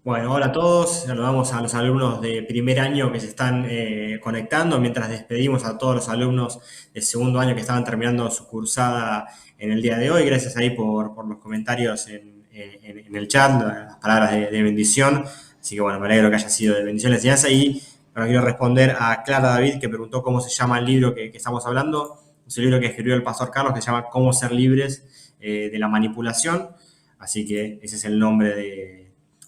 Bueno, hola a todos. Saludamos a los alumnos de primer año que se están conectando, mientras despedimos a todos los alumnos de segundo año que estaban terminando su cursada en el día de hoy. Gracias ahí por los comentarios en el chat, las palabras de bendición. Así que bueno, me alegro que haya sido de bendición la enseñanza. Y ahora quiero responder a Clara David, que preguntó cómo se llama el libro que estamos hablando. Es el libro que escribió el pastor Carlos, que se llama Cómo ser libres de la manipulación. Así que ese es el nombre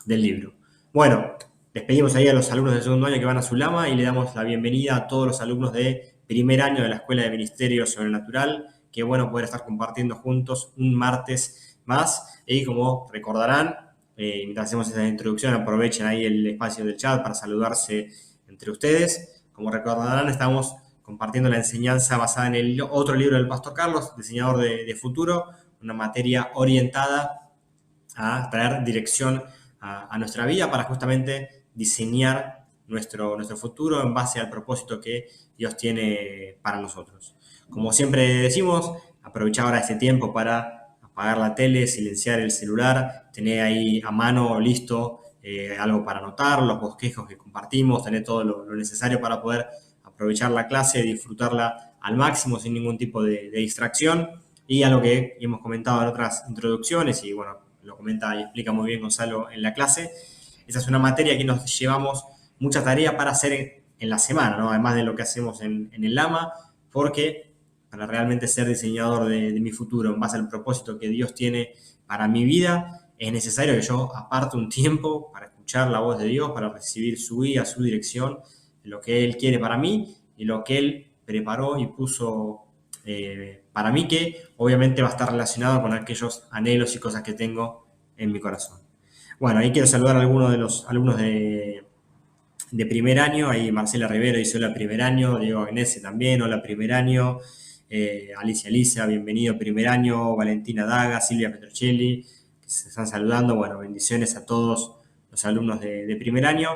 del libro. Bueno, despedimos ahí a los alumnos de segundo año que van a Sulama y le damos la bienvenida a todos los alumnos de primer año de la Escuela de Ministerio Sobrenatural. Qué bueno poder estar compartiendo juntos un martes más. Y como recordarán, mientras hacemos esta introducción, aprovechen ahí el espacio del chat para saludarse entre ustedes. Como recordarán, estamos compartiendo la enseñanza basada en el otro libro del Pastor Carlos, Diseñador de Futuro, una materia orientada a traer dirección a nuestra vida para justamente diseñar nuestro futuro en base al propósito que Dios tiene para nosotros. Como siempre decimos, aprovechar ahora este tiempo para apagar la tele, silenciar el celular, tener ahí a mano listo algo para anotar, los bosquejos que compartimos, tener todo lo necesario para poder aprovechar la clase, disfrutarla al máximo sin ningún tipo de distracción. Y algo que hemos comentado en otras introducciones, y bueno, lo comenta y explica muy bien Gonzalo en la clase, esa es una materia que nos llevamos mucha tarea para hacer en la semana, ¿no? Además de lo que hacemos en el Lama, porque para realmente ser diseñador de mi futuro en base al propósito que Dios tiene para mi vida, es necesario que yo aparte un tiempo para escuchar la voz de Dios, para recibir su guía, su dirección, lo que Él quiere para mí y lo que Él preparó y puso para mí, que obviamente va a estar relacionado con aquellos anhelos y cosas que tengo en mi corazón. Bueno, ahí quiero saludar a algunos de los alumnos de primer año. Ahí Marcela Rivero dice hola primer año, Diego Agnese también, hola primer año, Alicia Lisa, bienvenido primer año, Valentina Daga, Silvia Petrocelli, que se están saludando. Bueno, bendiciones a todos los alumnos de primer año.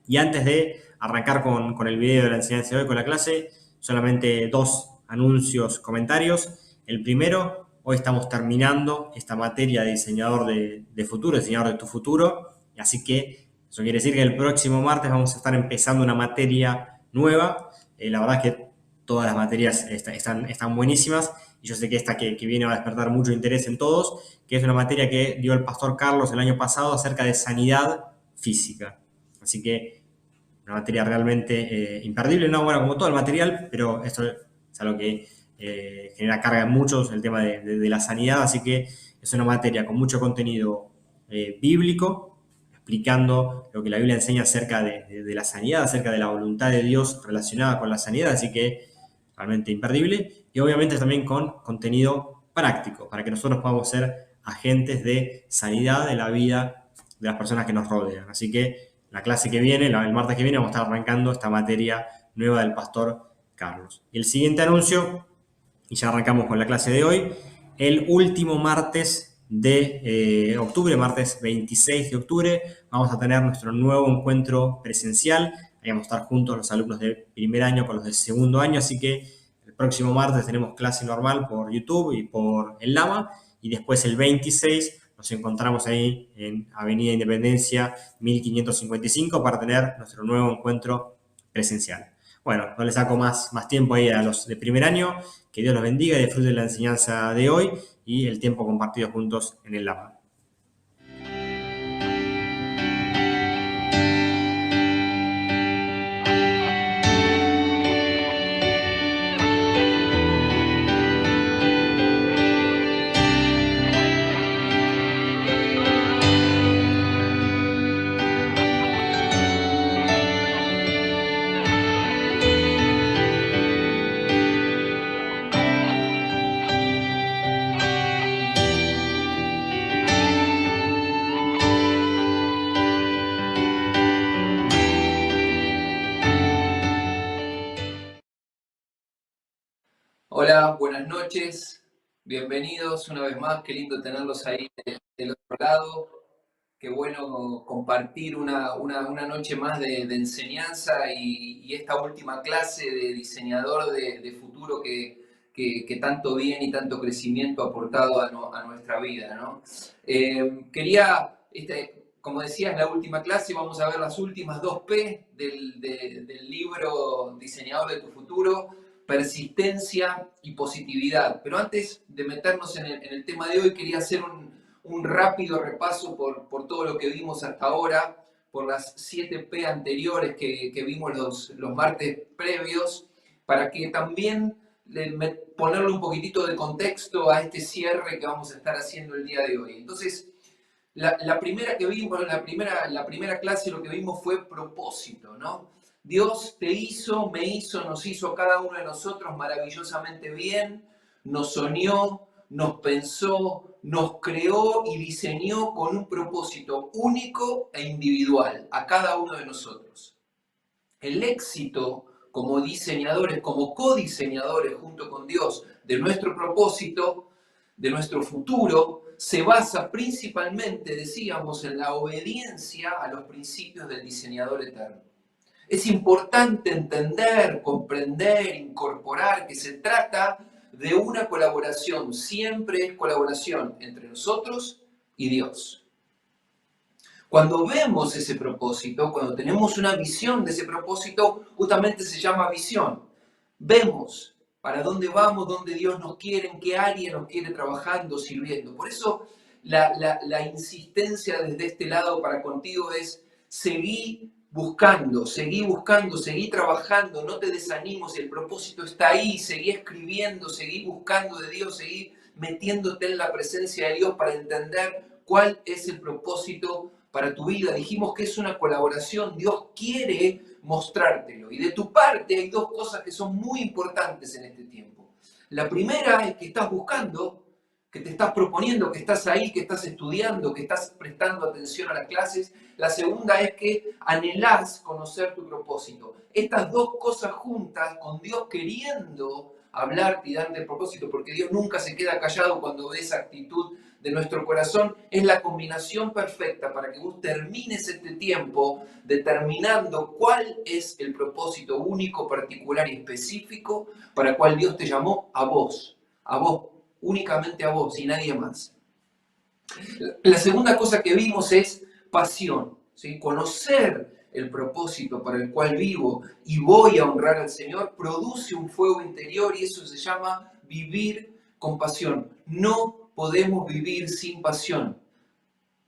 Y antes de arrancar con el video de la enseñanza de hoy, con la clase, solamente dos anuncios, comentarios. El primero, hoy estamos terminando esta materia de diseñador de futuro, diseñador de tu futuro, así que eso quiere decir que el próximo martes vamos a estar empezando una materia nueva. La verdad es que todas las materias están buenísimas y yo sé que esta que viene va a despertar mucho interés en todos, que es una materia que dio el pastor Carlos el año pasado acerca de sanidad física. Así que una materia realmente imperdible, no bueno como todo el material, pero esto es algo que genera carga en muchos, el tema de la sanidad, así que es una materia con mucho contenido bíblico, explicando lo que la Biblia enseña acerca de la sanidad, acerca de la voluntad de Dios relacionada con la sanidad, así que realmente imperdible, y obviamente también con contenido práctico, para que nosotros podamos ser agentes de sanidad de la vida de las personas que nos rodean. Así que la clase que viene, el martes que viene, vamos a estar arrancando esta materia nueva del pastor Carlos. Y el siguiente anuncio, y ya arrancamos con la clase de hoy, el último martes de octubre, martes 26 de octubre, vamos a tener nuestro nuevo encuentro presencial. Ahí vamos a estar juntos los alumnos de primer año con los de segundo año, así que el próximo martes tenemos clase normal por YouTube y por el Lama, y después el 26 nos encontramos ahí en Avenida Independencia 1555 para tener nuestro nuevo encuentro presencial. Bueno, no les saco más tiempo ahí a los de primer año. Que Dios los bendiga y disfruten la enseñanza de hoy y el tiempo compartido juntos en el Lama. Hola, buenas noches, bienvenidos una vez más, qué lindo tenerlos ahí del otro lado, qué bueno compartir una noche más de enseñanza y esta última clase de diseñador de futuro que tanto bien y tanto crecimiento ha aportado a nuestra vida, ¿no? Quería como decía, es la última clase, vamos a ver las últimas dos P del libro Diseñador de tu Futuro: persistencia y positividad. Pero antes de meternos en el tema de hoy, quería hacer un rápido repaso por todo lo que vimos hasta ahora, por las 7 P anteriores que vimos los martes previos, para que también ponerle un poquitito de contexto a este cierre que vamos a estar haciendo el día de hoy. Entonces, la primera que vimos, la primera clase, lo que vimos fue propósito, ¿no? Dios te hizo, me hizo, nos hizo a cada uno de nosotros maravillosamente bien, nos soñó, nos pensó, nos creó y diseñó con un propósito único e individual a cada uno de nosotros. El éxito como diseñadores, como codiseñadores junto con Dios de nuestro propósito, de nuestro futuro, se basa principalmente, decíamos, en la obediencia a los principios del diseñador eterno. Es importante entender, comprender, incorporar que se trata de una colaboración, siempre es colaboración entre nosotros y Dios. Cuando vemos ese propósito, cuando tenemos una visión de ese propósito, justamente se llama visión. Vemos para dónde vamos, dónde Dios nos quiere, en qué área nos quiere trabajando, sirviendo. Por eso la insistencia desde este lado para contigo es seguir buscando, seguí trabajando, no te desanimes, el propósito está ahí, seguí escribiendo, seguí buscando de Dios, seguí metiéndote en la presencia de Dios para entender cuál es el propósito para tu vida. Dijimos que es una colaboración, Dios quiere mostrártelo. Y de tu parte hay dos cosas que son muy importantes en este tiempo. La primera es que estás buscando, que te estás proponiendo, que estás ahí, que estás estudiando, que estás prestando atención a las clases. La segunda es que anhelás conocer tu propósito. Estas dos cosas juntas, con Dios queriendo hablarte y darte el propósito, porque Dios nunca se queda callado cuando ve esa actitud de nuestro corazón, es la combinación perfecta para que vos termines este tiempo determinando cuál es el propósito único, particular y específico para el cual Dios te llamó a vos, únicamente a vos y nadie más. La segunda cosa que vimos es pasión, ¿sí? Conocer el propósito para el cual vivo y voy a honrar al Señor produce un fuego interior y eso se llama vivir con pasión. No podemos vivir sin pasión.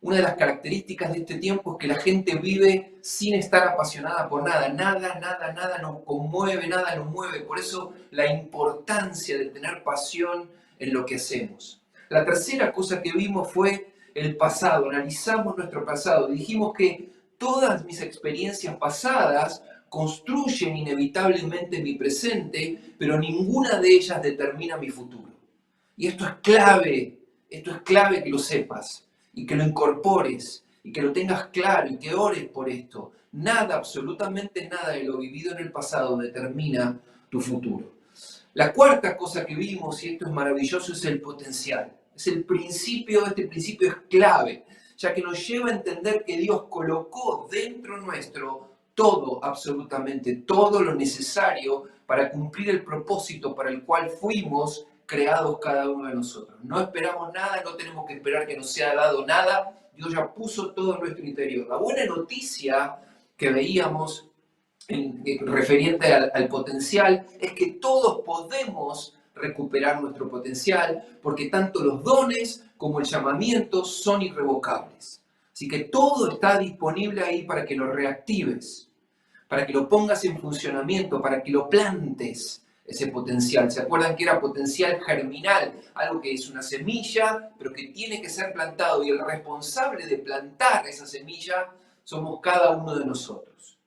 Una de las características de este tiempo es que la gente vive sin estar apasionada por nada. Nada nos conmueve, nada nos mueve. Por eso la importancia de tener pasión en lo que hacemos. La tercera cosa que vimos fue el pasado. Analizamos nuestro pasado. Dijimos que todas mis experiencias pasadas construyen inevitablemente mi presente, pero ninguna de ellas determina mi futuro. Y esto es clave que lo sepas y que lo incorpores y que lo tengas claro y que ores por esto. Nada, absolutamente nada de lo vivido en el pasado determina tu futuro. La cuarta cosa que vimos, y esto es maravilloso, es el potencial. Es el principio, este principio es clave, ya que nos lleva a entender que Dios colocó dentro nuestro todo, absolutamente todo lo necesario para cumplir el propósito para el cual fuimos creados cada uno de nosotros. No esperamos nada, no tenemos que esperar que nos sea dado nada. Dios ya puso todo en nuestro interior. La buena noticia que veíamos referente al potencial es que todos podemos recuperar nuestro potencial porque tanto los dones como el llamamiento son irrevocables. Así que todo está disponible ahí para que lo reactives, para que lo pongas en funcionamiento, para que lo plantes ese potencial. ¿Se acuerdan que era potencial germinal? Algo que es una semilla, pero que tiene que ser plantado y el responsable de plantar esa semilla somos cada uno de nosotros.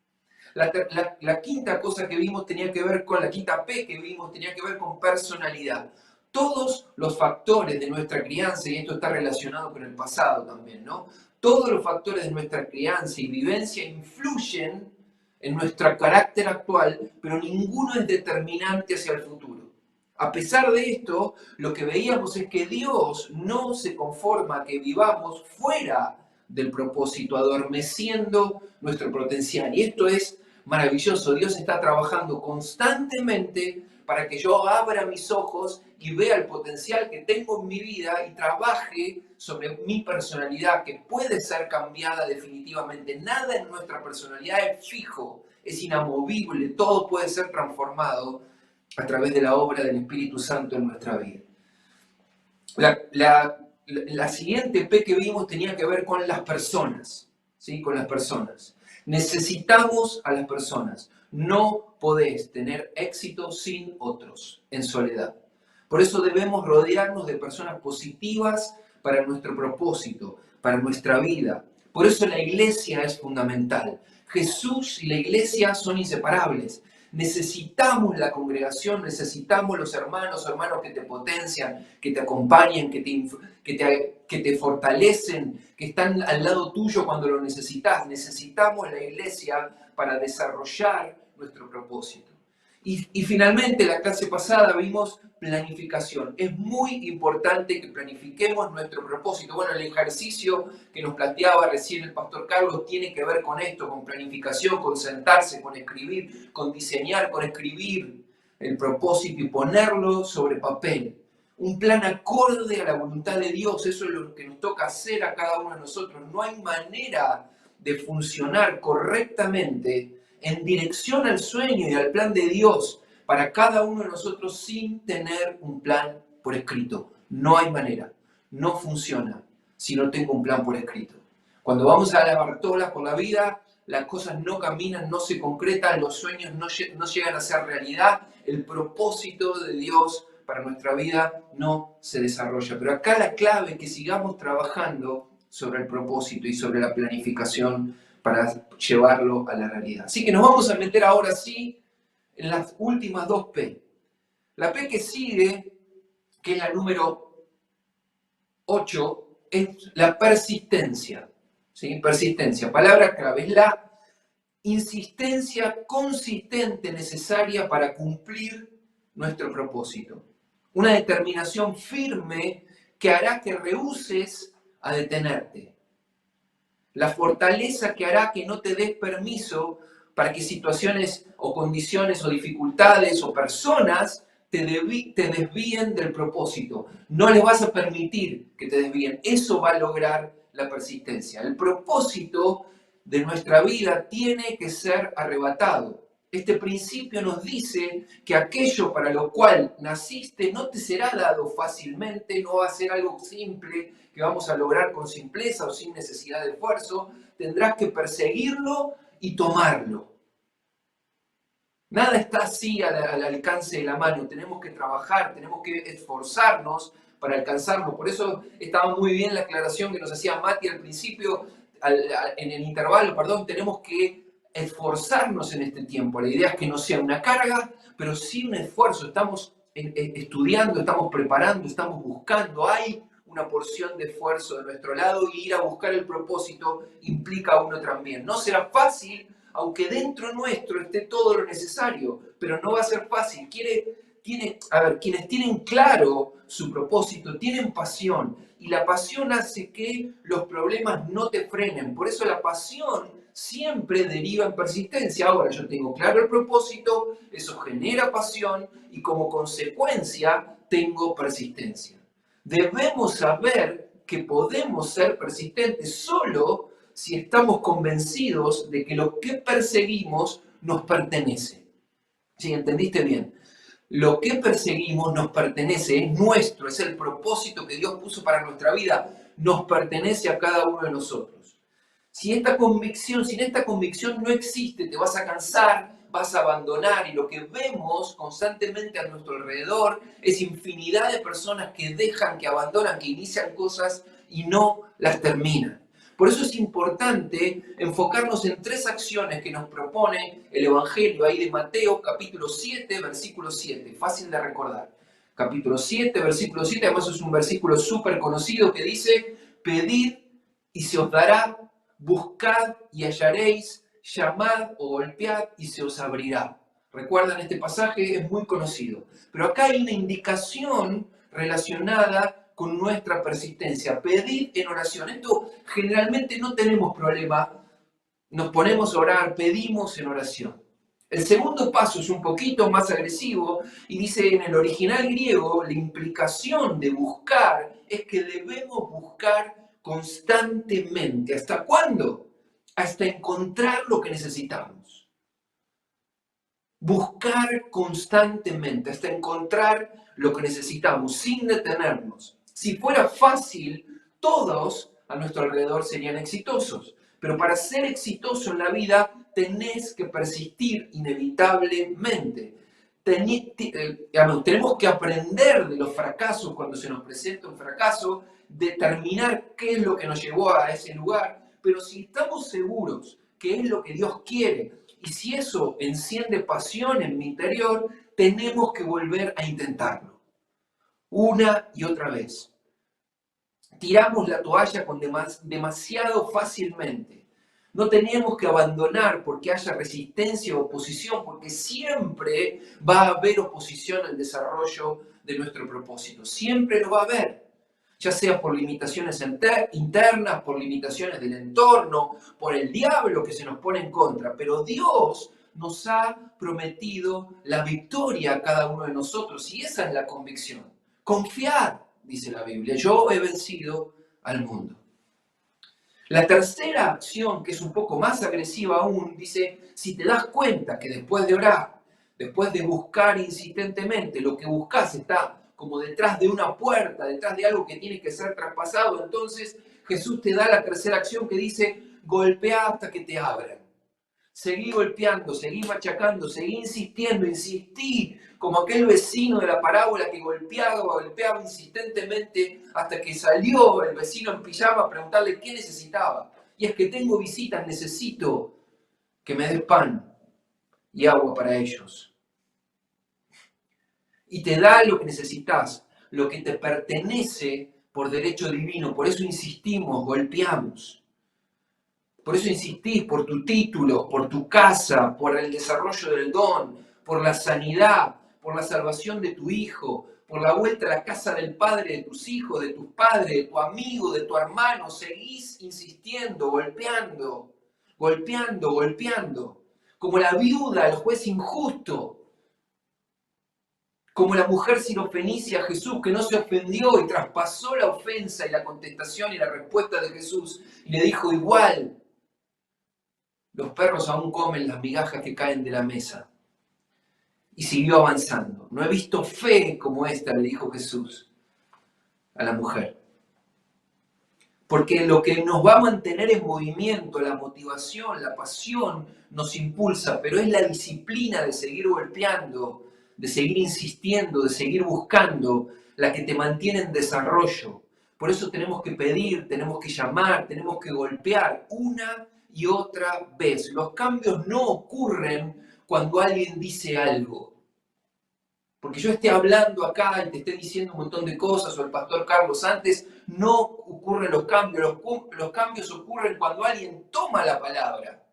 La quinta cosa que vimos tenía que ver con, la quinta P que vimos tenía que ver con personalidad. Todos los factores de nuestra crianza, y esto está relacionado con el pasado también, ¿no? Todos los factores de nuestra crianza y vivencia influyen en nuestro carácter actual, pero ninguno es determinante hacia el futuro. A pesar de esto, lo que veíamos es que Dios no se conforma a que vivamos fuera del propósito, adormeciendo nuestro potencial. Y esto es maravilloso. Dios está trabajando constantemente para que yo abra mis ojos y vea el potencial que tengo en mi vida y trabaje sobre mi personalidad, que puede ser cambiada definitivamente. Nada en nuestra personalidad es fijo, es inamovible, todo puede ser transformado a través de la obra del Espíritu Santo en nuestra vida. La siguiente P que vimos tenía que ver con las personas, ¿sí? Con las personas. Necesitamos a las personas. No podés tener éxito sin otros, en soledad. Por eso debemos rodearnos de personas positivas para nuestro propósito, para nuestra vida. Por eso la iglesia es fundamental. Jesús y la iglesia son inseparables. Necesitamos la congregación, necesitamos los hermanos que te potencian, que te acompañan, que te fortalecen, que están al lado tuyo cuando lo necesitas. Necesitamos la iglesia para desarrollar nuestro propósito. Y finalmente, la clase pasada vimos planificación. Es muy importante que planifiquemos nuestro propósito. Bueno, el ejercicio que nos planteaba recién el pastor Carlos tiene que ver con esto, con planificación, con sentarse, con escribir, con diseñar, con escribir el propósito y ponerlo sobre papel. Un plan acorde a la voluntad de Dios, eso es lo que nos toca hacer a cada uno de nosotros. No hay manera de funcionar correctamente en dirección al sueño y al plan de Dios para cada uno de nosotros sin tener un plan por escrito. No hay manera, no funciona si no tengo un plan por escrito. Cuando vamos a la Bartola por la vida, las cosas no caminan, no se concretan, los sueños no llegan a ser realidad, el propósito de Dios para nuestra vida no se desarrolla. Pero acá la clave es que sigamos trabajando sobre el propósito y sobre la planificación para llevarlo a la realidad. Así que nos vamos a meter ahora sí en las últimas dos P. La P que sigue, que es la número 8, es la persistencia. ¿Sí? Persistencia, palabra clave, es la insistencia consistente necesaria para cumplir nuestro propósito. Una determinación firme que hará que rehúses a detenerte. La fortaleza que hará que no te des permiso para que situaciones o condiciones o dificultades o personas te desvíen del propósito. No les vas a permitir que te desvíen. Eso va a lograr la persistencia. El propósito de nuestra vida tiene que ser arrebatado. Este principio nos dice que aquello para lo cual naciste no te será dado fácilmente, no va a ser algo simple que vamos a lograr con simpleza o sin necesidad de esfuerzo. Tendrás que perseguirlo y tomarlo. Nada está así al alcance de la mano. Tenemos que trabajar, tenemos que esforzarnos para alcanzarlo. Por eso estaba muy bien la aclaración que nos hacía Mati al principio, en el intervalo, tenemos que esforzarnos en este tiempo. La idea es que no sea una carga, pero sí un esfuerzo. Estamos estudiando, estamos preparando, estamos buscando. Hay una porción de esfuerzo de nuestro lado y ir a buscar el propósito implica a uno también. No será fácil, aunque dentro nuestro esté todo lo necesario, pero no va a ser fácil. Quienes tienen claro su propósito, tienen pasión, y la pasión hace que los problemas no te frenen. Por eso la pasión siempre deriva en persistencia. Ahora, yo tengo claro el propósito, eso genera pasión, y como consecuencia tengo persistencia. Debemos saber que podemos ser persistentes solo si estamos convencidos de que lo que perseguimos nos pertenece. ¿Sí? ¿Entendiste bien? Lo que perseguimos nos pertenece, es nuestro, es el propósito que Dios puso para nuestra vida, nos pertenece a cada uno de nosotros. Sin esta convicción no existe, te vas a cansar, vas a abandonar, y lo que vemos constantemente a nuestro alrededor es infinidad de personas que dejan, que abandonan, que inician cosas y no las terminan. Por eso es importante enfocarnos en 3 acciones que nos propone el Evangelio ahí de Mateo, capítulo 7, versículo 7. Fácil de recordar. Capítulo 7, versículo 7, además es un versículo súper conocido que dice: pedid y se os dará, buscad y hallaréis, llamad o golpead y se os abrirá. ¿Recuerdan este pasaje? Es muy conocido. Pero acá hay una indicación relacionada con nuestra persistencia. Pedid en oración. Esto generalmente no tenemos problema. Nos ponemos a orar, pedimos en oración. El segundo paso es un poquito más agresivo y dice en el original griego, la implicación de buscar es que debemos buscar constantemente. ¿Hasta cuándo? Hasta encontrar lo que necesitamos. Buscar constantemente, hasta encontrar lo que necesitamos, sin detenernos. Si fuera fácil, todos a nuestro alrededor serían exitosos. Pero para ser exitoso en la vida, tenés que persistir inevitablemente. Tenemos que aprender de los fracasos cuando se nos presenta un fracaso, determinar qué es lo que nos llevó a ese lugar, pero si estamos seguros que es lo que Dios quiere, y si eso enciende pasión en mi interior, tenemos que volver a intentarlo, una y otra vez. Tiramos la toalla demasiado fácilmente. No tenemos que abandonar porque haya resistencia o oposición, porque siempre va a haber oposición al desarrollo de nuestro propósito. Siempre lo va a haber, ya sea por limitaciones internas, por limitaciones del entorno, por el diablo que se nos pone en contra. Pero Dios nos ha prometido la victoria a cada uno de nosotros y esa es la convicción. Confiar, dice la Biblia, yo he vencido al mundo. La tercera acción, que es un poco más agresiva aún, dice, si te das cuenta que después de orar, después de buscar insistentemente, lo que buscas está como detrás de una puerta, detrás de algo que tiene que ser traspasado, entonces Jesús te da la tercera acción que dice, golpea hasta que te abran. Seguí golpeando, seguí machacando, seguí insistiendo, insistí como aquel vecino de la parábola que golpeaba insistentemente hasta que salió el vecino en pijama a preguntarle qué necesitaba. Y es que tengo visitas, necesito que me des pan y agua para ellos. Y te da lo que necesitas, lo que te pertenece por derecho divino. Por eso insistimos, golpeamos. Por eso insistís por tu título, por tu casa, por el desarrollo del don, por la sanidad, por la salvación de tu hijo, por la vuelta a la casa del padre de tus hijos, de tus padres, de tu amigo, de tu hermano. Seguís insistiendo, golpeando, golpeando, golpeando. Como la viuda, el juez injusto. Como la mujer sirofenicia a Jesús, que no se ofendió y traspasó la ofensa y la contestación y la respuesta de Jesús. Y le dijo igual. Los perros aún comen las migajas que caen de la mesa. Y siguió avanzando. No he visto fe como esta, le dijo Jesús a la mujer. Porque lo que nos va a mantener en movimiento, la motivación, la pasión, nos impulsa, pero es la disciplina de seguir golpeando, de seguir insistiendo, de seguir buscando, la que te mantiene en desarrollo. Por eso tenemos que pedir, tenemos que llamar, tenemos que golpear una y otra vez. Los cambios no ocurren cuando alguien dice algo. Porque yo esté hablando acá y te esté diciendo un montón de cosas, o el pastor Carlos antes, no ocurren los cambios. Los cambios ocurren cuando alguien toma la palabra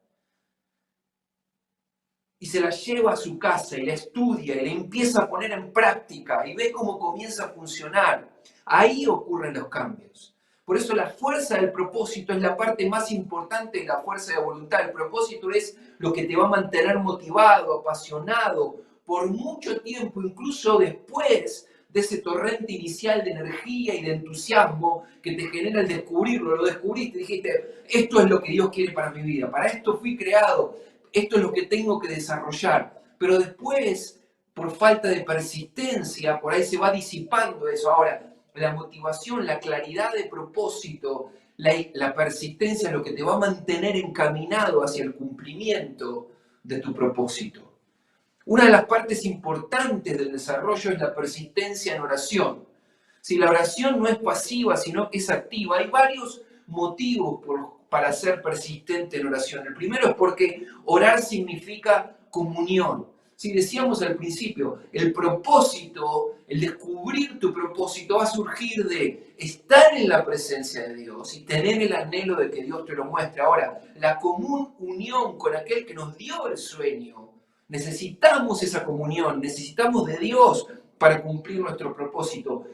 y se la lleva a su casa y la estudia y la empieza a poner en práctica y ve cómo comienza a funcionar. Ahí ocurren los cambios. Por eso la fuerza del propósito es la parte más importante de la fuerza de voluntad. El propósito es lo que te va a mantener motivado, apasionado, por mucho tiempo, incluso después de ese torrente inicial de energía y de entusiasmo que te genera el descubrirlo. Lo descubriste y dijiste, esto es lo que Dios quiere para mi vida, para esto fui creado, esto es lo que tengo que desarrollar. Pero después, por falta de persistencia, por ahí se va disipando eso. Ahora, la motivación, la claridad de propósito, la persistencia es lo que te va a mantener encaminado hacia el cumplimiento de tu propósito. Una de las partes importantes del desarrollo es la persistencia en oración. Si la oración no es pasiva, sino que es activa, hay varios motivos para ser persistente en oración. El primero es porque orar significa comunión. Si decíamos al principio, el propósito, el descubrir tu propósito va a surgir de estar en la presencia de Dios y tener el anhelo de que Dios te lo muestre. Ahora, la común unión con aquel que nos dio el sueño. Necesitamos esa comunión, necesitamos de Dios para cumplir nuestro propósito.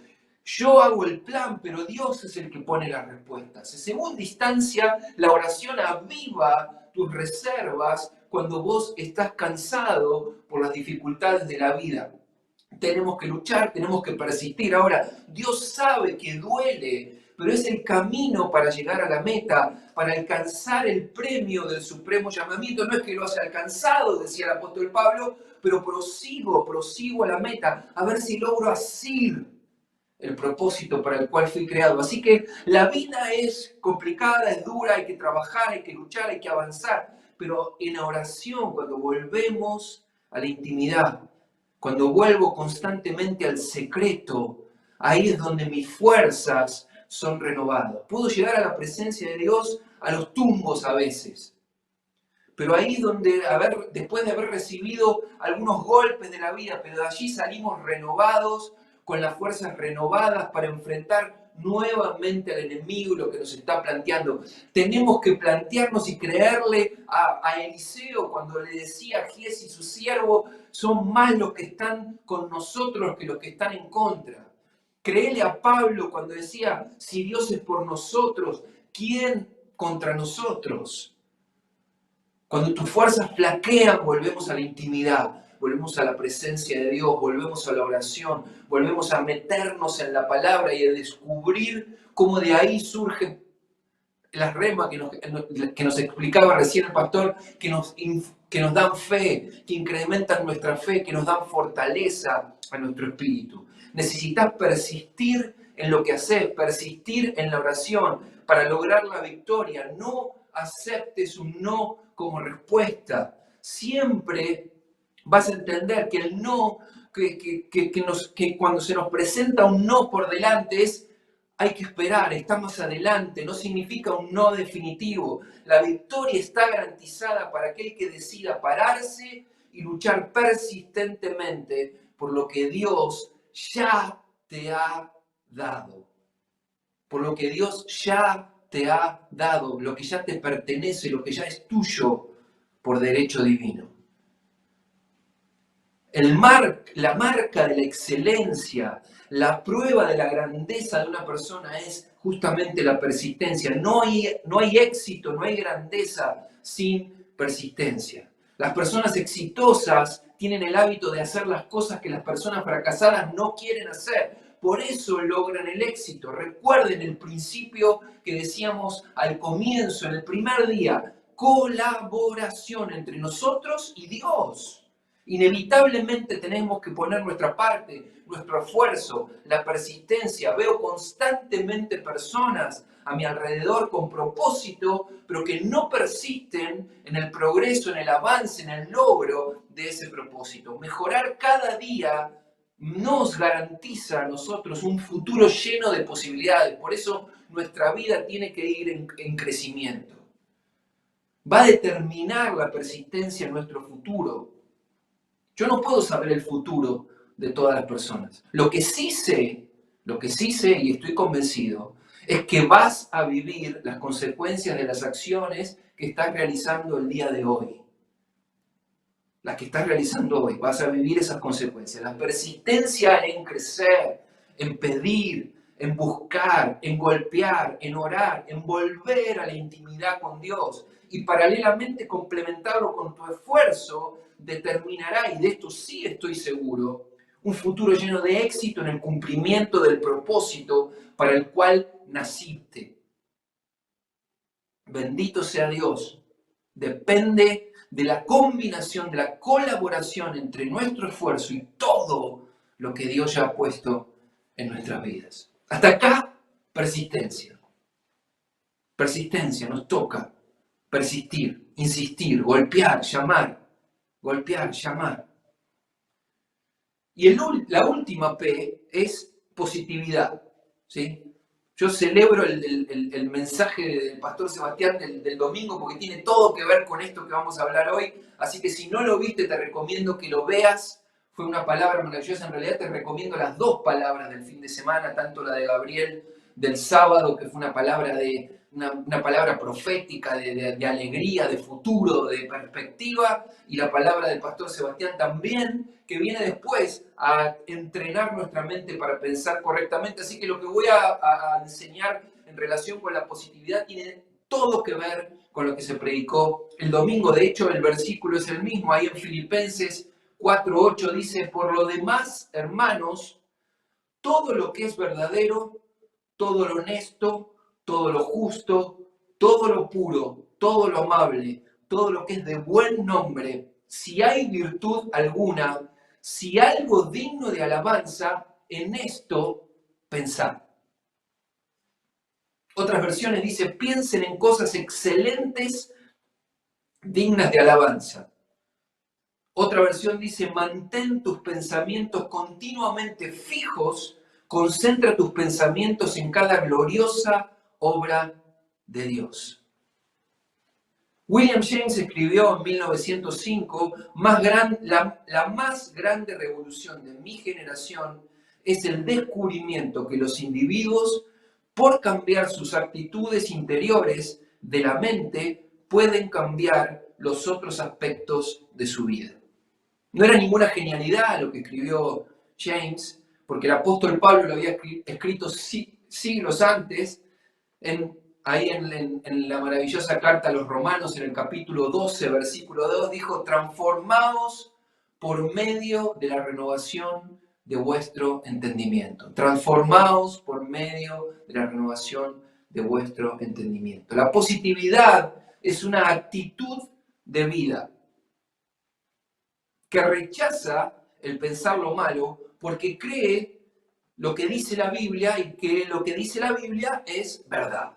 Yo hago el plan, pero Dios es el que pone las respuestas. En segunda instancia, la oración aviva tus reservas cuando vos estás cansado por las dificultades de la vida. tenemos que luchar, tenemos que persistir. Ahora, Dios sabe que duele, pero es el camino para llegar a la meta, para alcanzar el premio del supremo llamamiento. No es que lo haya alcanzado, decía el apóstol Pablo, pero prosigo a la meta, a ver si logro asir el propósito para el cual fui creado. Así que la vida es complicada, es dura, hay que trabajar, hay que luchar, hay que avanzar, pero en oración, cuando volvemos a la intimidad, cuando vuelvo constantemente al secreto, ahí es donde mis fuerzas son renovadas. Puedo llegar a la presencia de Dios a los tumbos a veces, pero ahí es donde, después de haber recibido algunos golpes de la vida, pero de allí salimos renovados, con las fuerzas renovadas para enfrentar nuevamente al enemigo y lo que nos está planteando. Tenemos que plantearnos y creerle a Eliseo cuando le decía a Giezi, su siervo, son más los que están con nosotros que los que están en contra. Créele a Pablo cuando decía, si Dios es por nosotros, ¿quién contra nosotros? Cuando tus fuerzas flaquean, volvemos a la intimidad, volvemos a la presencia de Dios, volvemos a la oración, volvemos a meternos en la palabra y a descubrir cómo de ahí surgen las remas que nos explicaba recién el pastor, que nos dan fe, que incrementan nuestra fe, que nos dan fortaleza a nuestro espíritu. Necesitas persistir en lo que haces, persistir en la oración para lograr la victoria. No aceptes un no como respuesta. Siempre vas a entender que el no, que cuando se nos presenta un no por delante es hay que esperar, está más adelante, no significa un no definitivo. La victoria está garantizada para aquel que decida pararse y luchar persistentemente por lo que Dios ya te ha dado. Por lo que Dios ya te ha dado, lo que ya te pertenece, lo que ya es tuyo por derecho divino. La marca de la excelencia, la prueba de la grandeza de una persona es justamente la persistencia. No hay éxito, no hay grandeza sin persistencia. Las personas exitosas tienen el hábito de hacer las cosas que las personas fracasadas no quieren hacer. Por eso logran el éxito. Recuerden el principio que decíamos al comienzo, en el primer día, colaboración entre nosotros y Dios. Inevitablemente tenemos que poner nuestra parte, nuestro esfuerzo, la persistencia. Veo constantemente personas a mi alrededor con propósito, pero que no persisten en el progreso, en el avance, en el logro de ese propósito. Mejorar cada día nos garantiza a nosotros un futuro lleno de posibilidades. Por eso nuestra vida tiene que ir en crecimiento. Va a determinar la persistencia en nuestro futuro. Yo no puedo saber el futuro de todas las personas. Lo que sí sé y estoy convencido, es que vas a vivir las consecuencias de las acciones que estás realizando el día de hoy. Las que estás realizando hoy, vas a vivir esas consecuencias. La persistencia en crecer, en pedir, en buscar, en golpear, en orar, en volver a la intimidad con Dios y paralelamente complementarlo con tu esfuerzo, determinará, y de esto sí estoy seguro, un futuro lleno de éxito en el cumplimiento del propósito para el cual naciste. Bendito sea Dios. Depende de la combinación, de la colaboración entre nuestro esfuerzo y todo lo que Dios ya ha puesto en nuestras vidas. Hasta acá, persistencia. Persistencia, nos toca persistir, insistir, golpear, llamar. Golpear, llamar. Y la última P es positividad. ¿Sí? Yo celebro el mensaje del pastor Sebastián del domingo porque tiene todo que ver con esto que vamos a hablar hoy. Así que si no lo viste, te recomiendo que lo veas. Fue una palabra maravillosa. En realidad te recomiendo las dos palabras del fin de semana, tanto la de Gabriel del sábado, que fue una palabra una palabra profética de alegría, de futuro, de perspectiva, y la palabra del pastor Sebastián también, que viene después a entrenar nuestra mente para pensar correctamente. Así que lo que voy a enseñar en relación con la positividad tiene todo que ver con lo que se predicó el domingo. De hecho, el versículo es el mismo, ahí en Filipenses 4:8 dice, por lo demás, hermanos, todo lo que es verdadero, todo lo honesto, todo lo justo, todo lo puro, todo lo amable, todo lo que es de buen nombre, si hay virtud alguna, si algo digno de alabanza, en esto pensad. Otras versiones dice, piensen en cosas excelentes, dignas de alabanza. Otra versión dice, mantén tus pensamientos continuamente fijos, concentra tus pensamientos en cada gloriosa obra de Dios. William James escribió en 1905, la más grande revolución de mi generación es el descubrimiento que los individuos, por cambiar sus actitudes interiores de la mente, pueden cambiar los otros aspectos de su vida. No era ninguna genialidad lo que escribió James, porque el apóstol Pablo lo había escrito siglos antes, ahí en la maravillosa carta a los Romanos, en el capítulo 12, versículo 2, dijo, transformaos por medio de la renovación de vuestro entendimiento. Transformaos por medio de la renovación de vuestro entendimiento. La positividad es una actitud de vida que rechaza el pensar lo malo porque cree lo que dice la Biblia y que lo que dice la Biblia es verdad.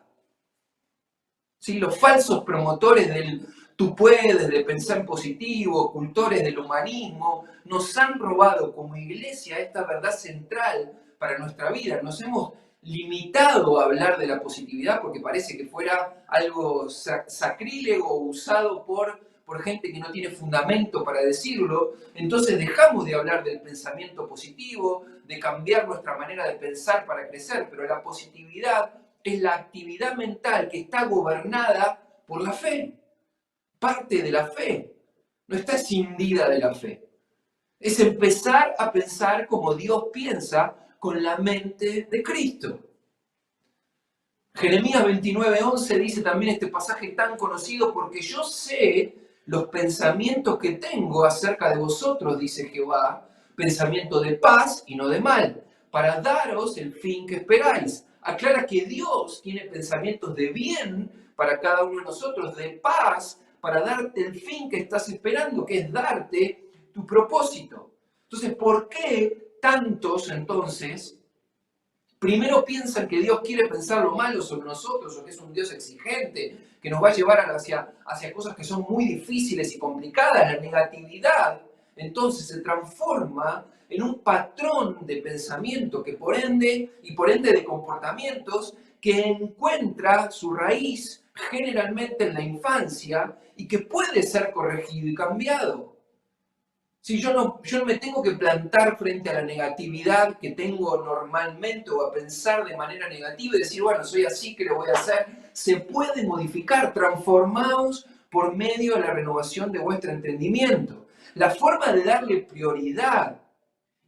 ¿Sí? Los falsos promotores del tú puedes, de pensar positivo, cultores del humanismo, nos han robado como iglesia esta verdad central para nuestra vida. Nos hemos limitado a hablar de la positividad porque parece que fuera algo sacrílego usado por gente que no tiene fundamento para decirlo. Entonces dejamos de hablar del pensamiento positivo, de cambiar nuestra manera de pensar para crecer, pero la positividad es la actividad mental que está gobernada por la fe, parte de la fe, no está escindida de la fe. Es empezar a pensar como Dios piensa con la mente de Cristo. Jeremías 29:11 dice también este pasaje tan conocido, porque yo sé los pensamientos que tengo acerca de vosotros, dice Jehová, pensamiento de paz y no de mal, para daros el fin que esperáis. Aclara que Dios tiene pensamientos de bien para cada uno de nosotros, de paz, para darte el fin que estás esperando, que es darte tu propósito. Entonces, ¿por qué tantos entonces primero piensan que Dios quiere pensar lo malo sobre nosotros o que es un Dios exigente, que nos va a llevar hacia cosas que son muy difíciles y complicadas? La negatividad entonces se transforma en un patrón de pensamiento que por ende de comportamiennos que encuentra su raíz generalmente en la infancia y que puede ser corregido y cambiado. Si yo no me tengo que plantar frente a la negatividad que tengo normalmente o a pensar de manera negativa y decir, bueno, soy así, ¿qué lo voy a hacer? Se puede modificar, transformaos por medio de la renovación de vuestro entendimiento. La forma de darle prioridad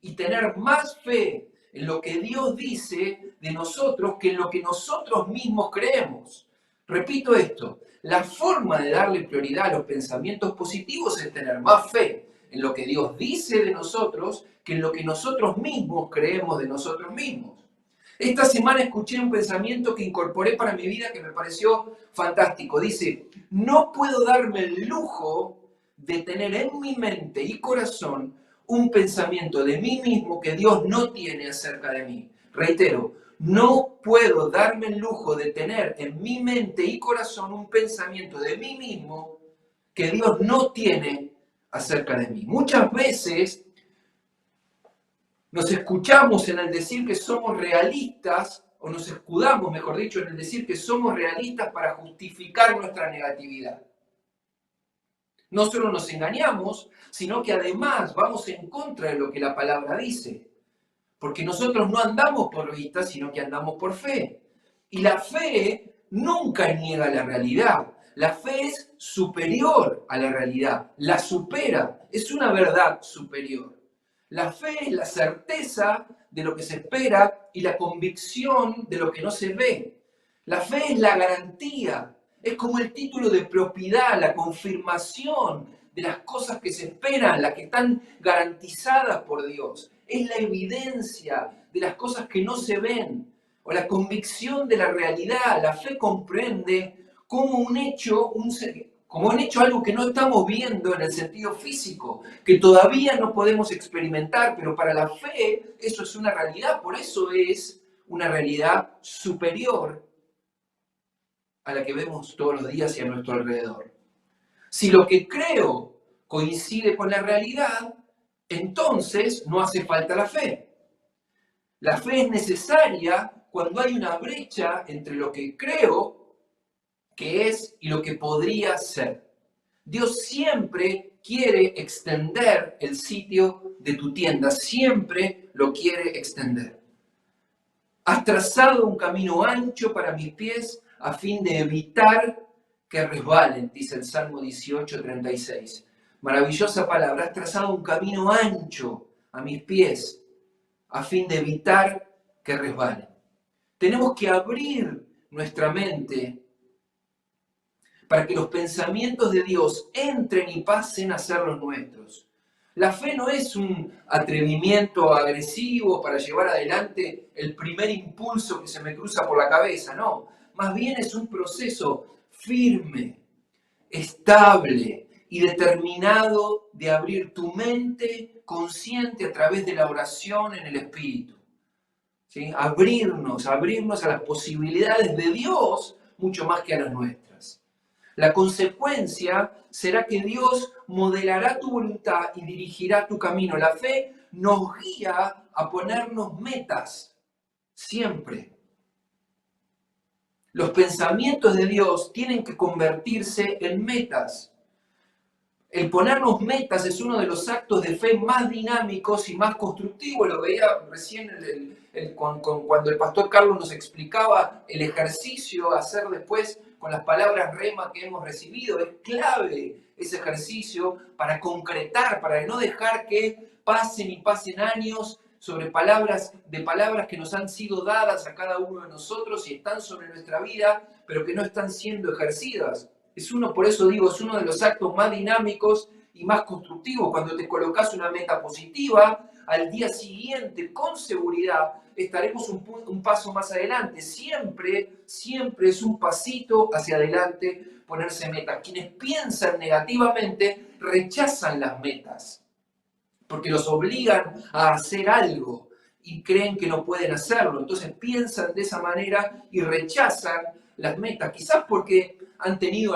y tener más fe en lo que Dios dice de nosotros que en lo que nosotros mismos creemos. Repito esto, la forma de darle prioridad a los pensamientos positivos es tener más fe en lo que Dios dice de nosotros que en lo que nosotros mismos creemos de nosotros mismos. Esta semana escuché un pensamiento que incorporé para mi vida que me pareció fantástico. Dice, no puedo darme el lujo de tener en mi mente y corazón un pensamiento de mí mismo que Dios no tiene acerca de mí. Reitero, no puedo darme el lujo de tener en mi mente y corazón un pensamiento de mí mismo que Dios no tiene acerca de mí. Muchas veces nos escuchamos en el decir que somos realistas, o nos escudamos, mejor dicho, en el decir que somos realistas para justificar nuestra negatividad. No solo nos engañamos, sino que además vamos en contra de lo que la palabra dice. Porque nosotros no andamos por vista, sino que andamos por fe. Y la fe nunca niega la realidad. La fe es superior a la realidad, la supera, es una verdad superior. La fe es la certeza de lo que se espera y la convicción de lo que no se ve. La fe es la garantía, es como el título de propiedad, la confirmación de las cosas que se esperan, las que están garantizadas por Dios. Es la evidencia de las cosas que no se ven, o la convicción de la realidad. La fe comprende como un hecho, algo que no estamos viendo en el sentido físico, que todavía no podemos experimentar, pero para la fe eso es una realidad, por eso es una realidad superior a la que vemos todos los días y a nuestro alrededor. Si lo que creo coincide con la realidad, entonces no hace falta la fe. La fe es necesaria cuando hay una brecha entre lo que creo que es y lo que podría ser. Dios siempre quiere extender el sitio de tu tienda, siempre lo quiere extender. Has trazado un camino ancho para mis pies a fin de evitar que resbalen, dice el Salmo 18:36. Maravillosa palabra, has trazado un camino ancho a mis pies a fin de evitar que resbalen. Tenemos que abrir nuestra mente para que los pensamientos de Dios entren y pasen a ser los nuestros. La fe no es un atrevimiento agresivo para llevar adelante el primer impulso que se me cruza por la cabeza, no. Más bien es un proceso firme, estable y determinado de abrir tu mente consciente a través de la oración en el Espíritu. ¿Sí? Abrirnos a las posibilidades de Dios mucho más que a las nuestras. La consecuencia será que Dios modelará tu voluntad y dirigirá tu camino. La fe nos guía a ponernos metas, siempre. Los pensamientos de Dios tienen que convertirse en metas. El ponernos metas es uno de los actos de fe más dinámicos y más constructivos. Lo veía recién cuando el pastor Carlos nos explicaba el ejercicio a hacer después con las palabras rema que hemos recibido. Es clave ese ejercicio para concretar, para no dejar que pasen y pasen años sobre palabras que nos han sido dadas a cada uno de nosotros y están sobre nuestra vida, pero que no están siendo ejercidas. Por eso digo, es uno de los actos más dinámicos y más constructivos. Cuando te colocas una meta positiva, al día siguiente, con seguridad, estaremos un paso más adelante. Siempre es un pasito hacia adelante ponerse metas. Quienes piensan negativamente rechazan las metas, porque los obligan a hacer algo y creen que no pueden hacerlo. Entonces piensan de esa manera y rechazan las metas, quizás porque han tenido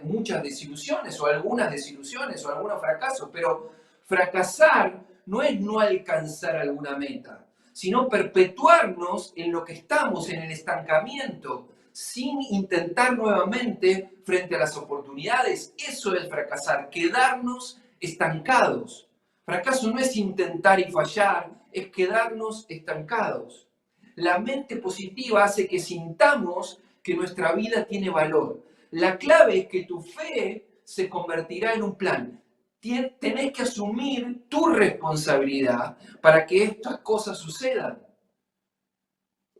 muchas desilusiones o algunos fracasos, pero fracasar no es no alcanzar alguna meta, sino perpetuarnos en lo que estamos, en el estancamiento, sin intentar nuevamente frente a las oportunidades. Eso es fracasar, quedarnos estancados. Fracaso no es intentar y fallar, es quedarnos estancados. La mente positiva hace que sintamos que nuestra vida tiene valor. La clave es que tu fe se convertirá en un plan. Tenés que asumir tu responsabilidad para que estas cosas sucedan,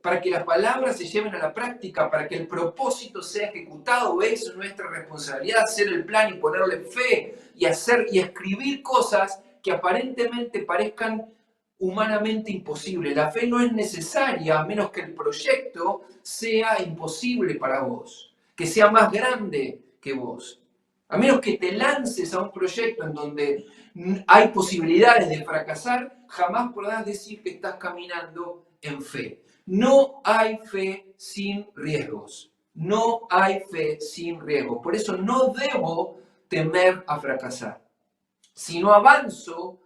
para que las palabras se lleven a la práctica, para que el propósito sea ejecutado. Es nuestra responsabilidad hacer el plan y ponerle fe y hacer y escribir cosas que aparentemente parezcan humanamente imposibles. La fe no es necesaria a menos que el proyecto sea imposible para vos, que sea más grande que vos. A menos que te lances a un proyecto en donde hay posibilidades de fracasar, jamás podrás decir que estás caminando en fe. No hay fe sin riesgos. No hay fe sin riesgos. Por eso no debo temer a fracasar. Si no avanzo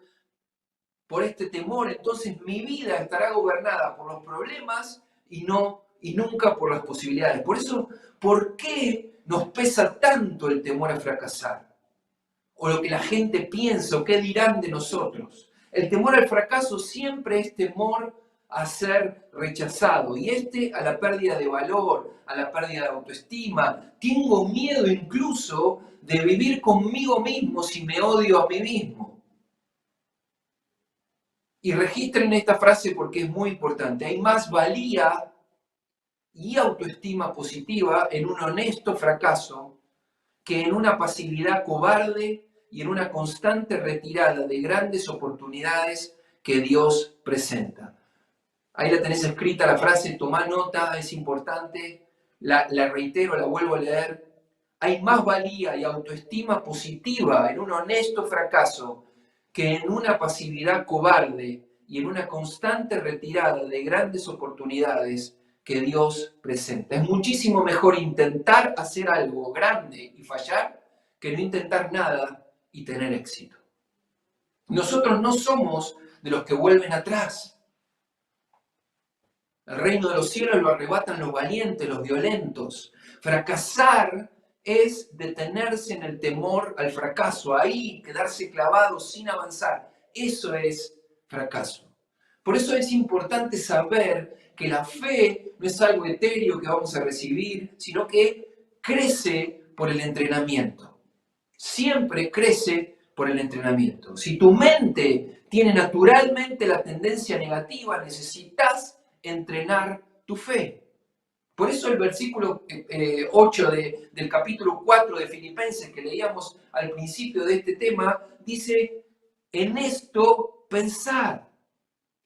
por este temor, entonces mi vida estará gobernada por los problemas y nunca por las posibilidades. Por eso, ¿por qué nos pesa tanto el temor a fracasar? O lo que la gente piensa o qué dirán de nosotros. El temor al fracaso siempre es temor a ser rechazado y a la pérdida de valor, a la pérdida de autoestima. Tengo miedo incluso de vivir conmigo mismo si me odio a mí mismo. Y registren esta frase porque es muy importante. Hay más valía y autoestima positiva en un honesto fracaso que en una pasividad cobarde y en una constante retirada de grandes oportunidades que Dios presenta. Ahí la tenés escrita la frase, tomá nota, es importante, la reitero, la vuelvo a leer. Hay más valía y autoestima positiva en un honesto fracaso que en una pasividad cobarde y en una constante retirada de grandes oportunidades que Dios presenta. Es muchísimo mejor intentar hacer algo grande y fallar que no intentar nada y tener éxito. Nosotros no somos de los que vuelven atrás. El reino de los cielos lo arrebatan los valientes, los violentos. Fracasar es detenerse en el temor al fracaso, ahí quedarse clavado sin avanzar. Eso es fracaso. Por eso es importante saber que la fe no es algo etéreo que vamos a recibir, sino que crece por el entrenamiento. Siempre crece por el entrenamiento. Si tu mente tiene naturalmente la tendencia negativa, necesitas entrenar tu fe. Por eso el versículo 8 del capítulo 4 de Filipenses que leíamos al principio de este tema, dice, en esto pensar.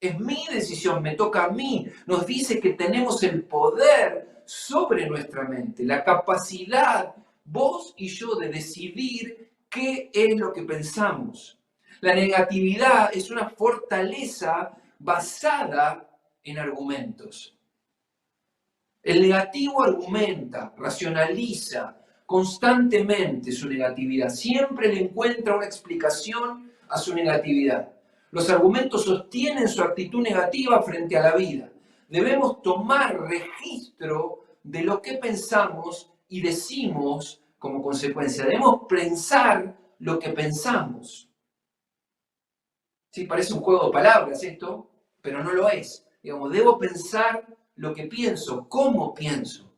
Es mi decisión, me toca a mí. Nos dice que tenemos el poder sobre nuestra mente, la capacidad, vos y yo, de decidir qué es lo que pensamos. La negatividad es una fortaleza basada en argumentos. El negativo argumenta, racionaliza constantemente su negatividad. Siempre le encuentra una explicación a su negatividad. Los argumentos sostienen su actitud negativa frente a la vida. Debemos tomar registro de lo que pensamos y decimos como consecuencia. Debemos pensar lo que pensamos. Sí, parece un juego de palabras esto, pero no lo es. Digamos, debo pensar lo que pienso, cómo pienso.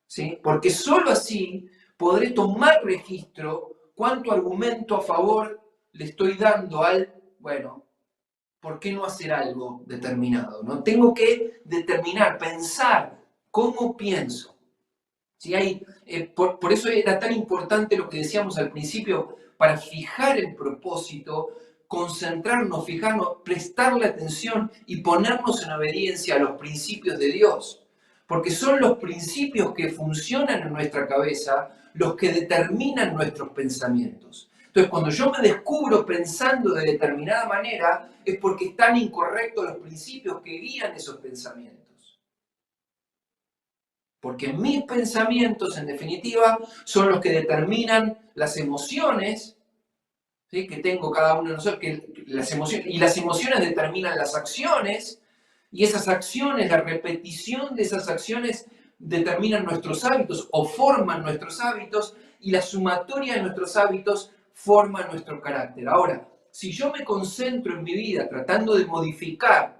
¿Sí? Porque sólo así podré tomar registro cuánto argumento a favor le estoy dando al, bueno, ¿por qué no hacer algo determinado? ¿No? Tengo que determinar, pensar cómo pienso. ¿Sí? Por eso era tan importante lo que decíamos al principio, para fijar el propósito, concentrarnos, fijarnos, prestarle atención y ponernos en obediencia a los principios de Dios. Porque son los principios que funcionan en nuestra cabeza los que determinan nuestros pensamientos. Entonces, cuando yo me descubro pensando de determinada manera, es porque están incorrectos los principios que guían esos pensamientos. Porque mis pensamientos, en definitiva, son los que determinan las emociones, ¿sí?, que tengo cada uno de nosotros, y las emociones determinan las acciones, y esas acciones, la repetición de esas acciones determinan nuestros hábitos o forman nuestros hábitos, y la sumatoria de nuestros hábitos forma nuestro carácter. Ahora, si yo me concentro en mi vida tratando de modificar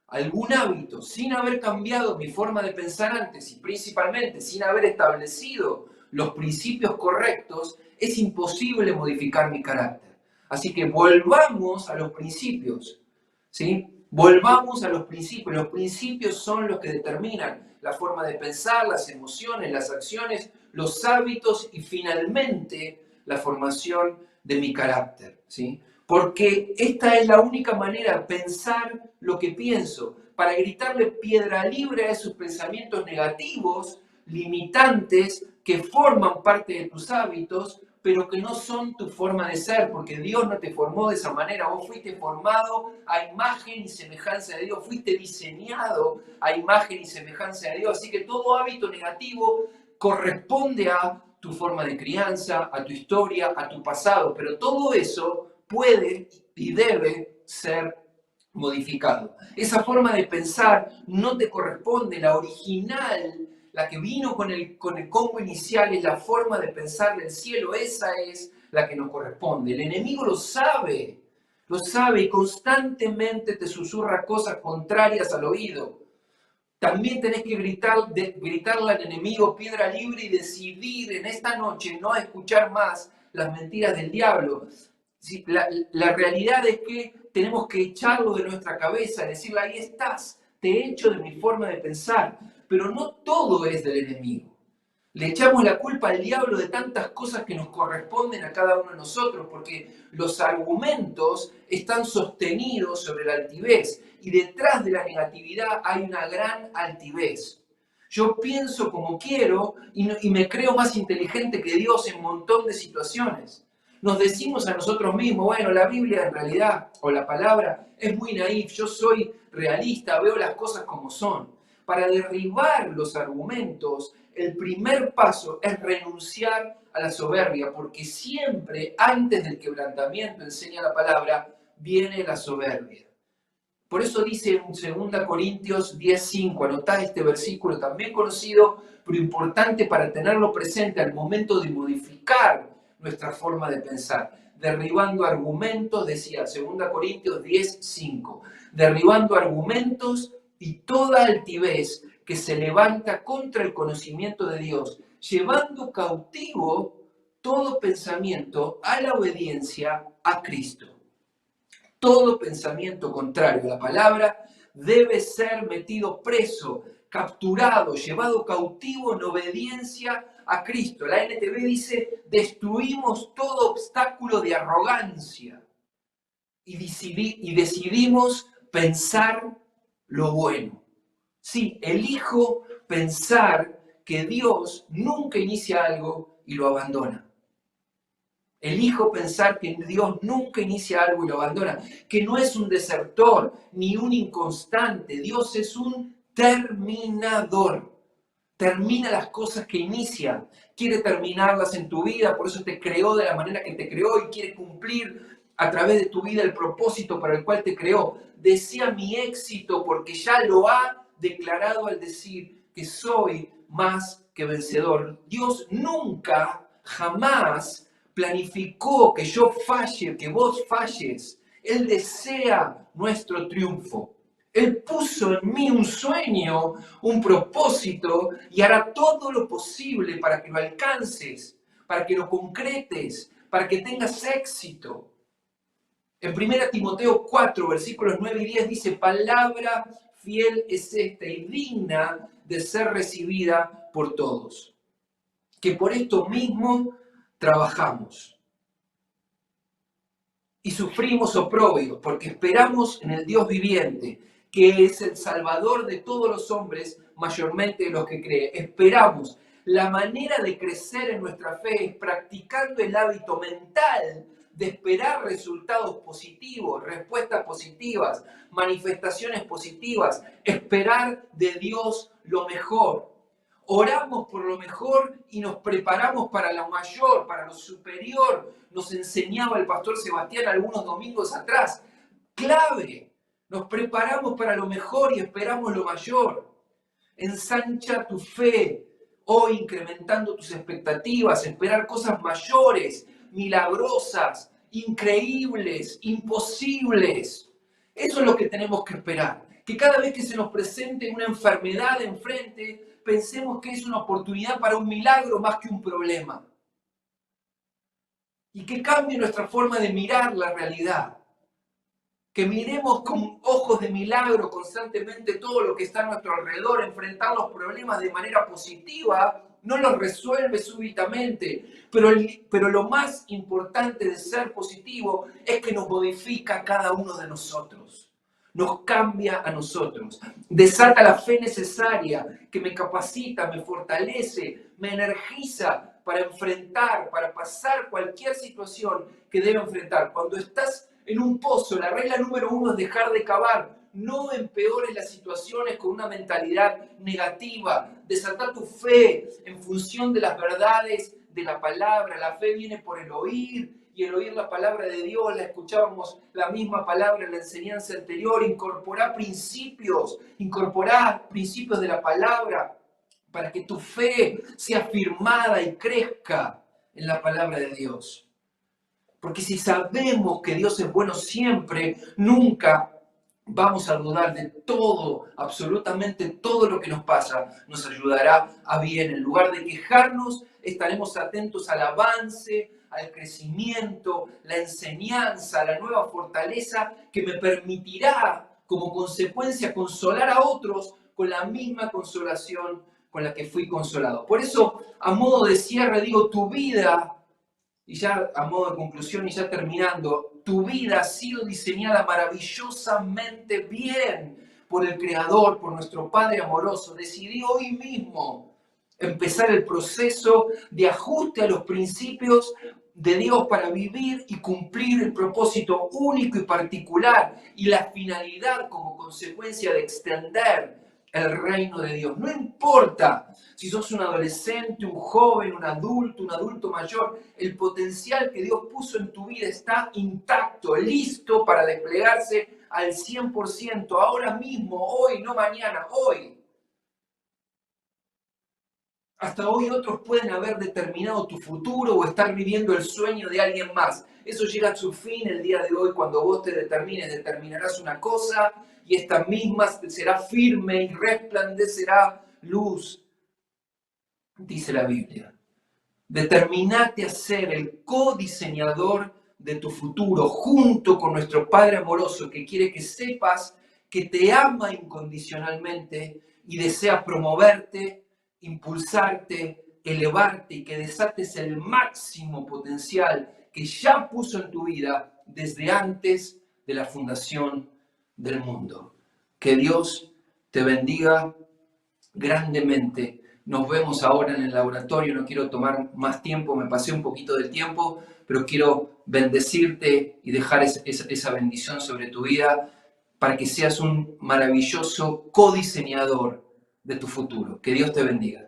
algún hábito sin haber cambiado mi forma de pensar antes y principalmente sin haber establecido los principios correctos, es imposible modificar mi carácter. Así que volvamos a los principios, ¿sí? Volvamos a los principios. Los principios son los que determinan la forma de pensar, las emociones, las acciones, los hábitos y finalmente la formación de mi carácter, ¿sí? Porque esta es la única manera de pensar lo que pienso, para gritarle piedra libre a esos pensamientos negativos, limitantes, que forman parte de tus hábitos, pero que no son tu forma de ser, porque Dios no te formó de esa manera. Vos fuiste formado a imagen y semejanza de Dios, fuiste diseñado a imagen y semejanza de Dios, así que todo hábito negativo corresponde a tu forma de crianza, a tu historia, a tu pasado, pero todo eso puede y debe ser modificado. Esa forma de pensar no te corresponde, la original, la que vino con el combo inicial, es la forma de pensar del cielo, esa es la que nos corresponde. El enemigo lo sabe y constantemente te susurra cosas contrarias al oído. También tenés que gritarle al enemigo piedra libre y decidir en esta noche no escuchar más las mentiras del diablo. Sí, la realidad es que tenemos que echarlo de nuestra cabeza, decirle, ahí estás, te echo de mi forma de pensar, pero no todo es del enemigo. Le echamos la culpa al diablo de tantas cosas que nos corresponden a cada uno de nosotros, porque los argumentos están sostenidos sobre la altivez y detrás de la negatividad hay una gran altivez. Yo pienso como quiero y me creo más inteligente que Dios en un montón de situaciones. Nos decimos a nosotros mismos, bueno, la Biblia en realidad, o la palabra, es muy naif, yo soy realista, veo las cosas como son. Para derribar los argumentos, el primer paso es renunciar a la soberbia, porque siempre antes del quebrantamiento, enseña la palabra, viene la soberbia. Por eso dice en 2 Corintios 10:5, anotá este versículo también conocido, pero importante para tenerlo presente al momento de modificar nuestra forma de pensar. Derribando argumentos, decía 2 Corintios 10:5, derribando argumentos y toda altivez que se levanta contra el conocimiento de Dios, llevando cautivo todo pensamiento a la obediencia a Cristo. Todo pensamiento contrario a la palabra debe ser metido preso, capturado, llevado cautivo en obediencia a Cristo. La NTV dice, destruimos todo obstáculo de arrogancia y decidimos pensar lo bueno. Sí, elijo pensar que Dios nunca inicia algo y lo abandona. Elijo pensar que Dios nunca inicia algo y lo abandona, que no es un desertor ni un inconstante. Dios es un terminador. Termina las cosas que inicia. Quiere terminarlas en tu vida, por eso te creó de la manera que te creó y quiere cumplir a través de tu vida el propósito para el cual te creó. Desea mi éxito porque ya lo ha declarado al decir que soy más que vencedor. Dios nunca, jamás planificó que yo falle, que vos falles. Él desea nuestro triunfo. Él puso en mí un sueño, un propósito y hará todo lo posible para que lo alcances, para que lo concretes, para que tengas éxito. En 1 Timoteo 4, versículos 9 y 10 dice, palabra fiel es esta y digna de ser recibida por todos. Que por esto mismo trabajamos y sufrimos oprobios porque esperamos en el Dios viviente, que es el Salvador de todos los hombres, mayormente de los que creen. Esperamos. La manera de crecer en nuestra fe es practicando el hábito mental de esperar resultados positivos, respuestas positivas, manifestaciones positivas, esperar de Dios lo mejor. Oramos por lo mejor y nos preparamos para lo mayor, para lo superior. Nos enseñaba el pastor Sebastián algunos domingos atrás. Clave. Nos preparamos para lo mejor y esperamos lo mayor. Ensancha tu fe. Hoy incrementando tus expectativas, esperar cosas mayores, milagrosas, increíbles, imposibles. Eso es lo que tenemos que esperar. Que cada vez que se nos presente una enfermedad enfrente, pensemos que es una oportunidad para un milagro más que un problema. Y que cambie nuestra forma de mirar la realidad. Que miremos con ojos de milagro constantemente todo lo que está a nuestro alrededor, enfrentar los problemas de manera positiva, no los resuelve súbitamente, pero lo más importante de ser positivo es que nos modifica a cada uno de nosotros, nos cambia a nosotros, desata la fe necesaria que me capacita, me fortalece, me energiza para enfrentar, para pasar cualquier situación que deba enfrentar. Cuando estás en un pozo, la regla número 1 es dejar de cavar. No empeores las situaciones con una mentalidad negativa. Desatar tu fe en función de las verdades de la palabra. La fe viene por el oír y el oír la palabra de Dios. La escuchábamos la misma palabra en la enseñanza anterior. Incorporar principios de la palabra para que tu fe sea firmada y crezca en la palabra de Dios. Porque si sabemos que Dios es bueno siempre, nunca vamos a dudar de todo, absolutamente todo lo que nos pasa, nos ayudará a bien. En lugar de quejarnos, estaremos atentos al avance, al crecimiento, la enseñanza, la nueva fortaleza que me permitirá, como consecuencia, consolar a otros con la misma consolación con la que fui consolado. Por eso, a modo de cierre, digo, tu vida, y ya a modo de conclusión y ya terminando, tu vida ha sido diseñada maravillosamente bien por el Creador, por nuestro Padre amoroso. Decidí hoy mismo empezar el proceso de ajuste a los principios de Dios para vivir y cumplir el propósito único y particular y la finalidad como consecuencia de extender el reino de Dios. No importa si sos un adolescente, un joven, un adulto mayor, el potencial que Dios puso en tu vida está intacto, listo para desplegarse al 100%, ahora mismo, hoy, no mañana, hoy. Hasta hoy otros pueden haber determinado tu futuro o estar viviendo el sueño de alguien más. Eso llega a su fin el día de hoy. Cuando vos te determines, determinarás una cosa y esta misma será firme y resplandecerá luz, dice la Biblia. Determinate a ser el codiseñador de tu futuro junto con nuestro Padre amoroso que quiere que sepas que te ama incondicionalmente y desea promoverte, impulsarte, elevarte y que desates el máximo potencial que ya puso en tu vida desde antes de la fundación del mundo. Que Dios te bendiga grandemente. Nos vemos ahora en el laboratorio. No quiero tomar más tiempo, me pasé un poquito del tiempo, pero quiero bendecirte y dejar esa bendición sobre tu vida para que seas un maravilloso codiseñador de tu futuro. Que Dios te bendiga.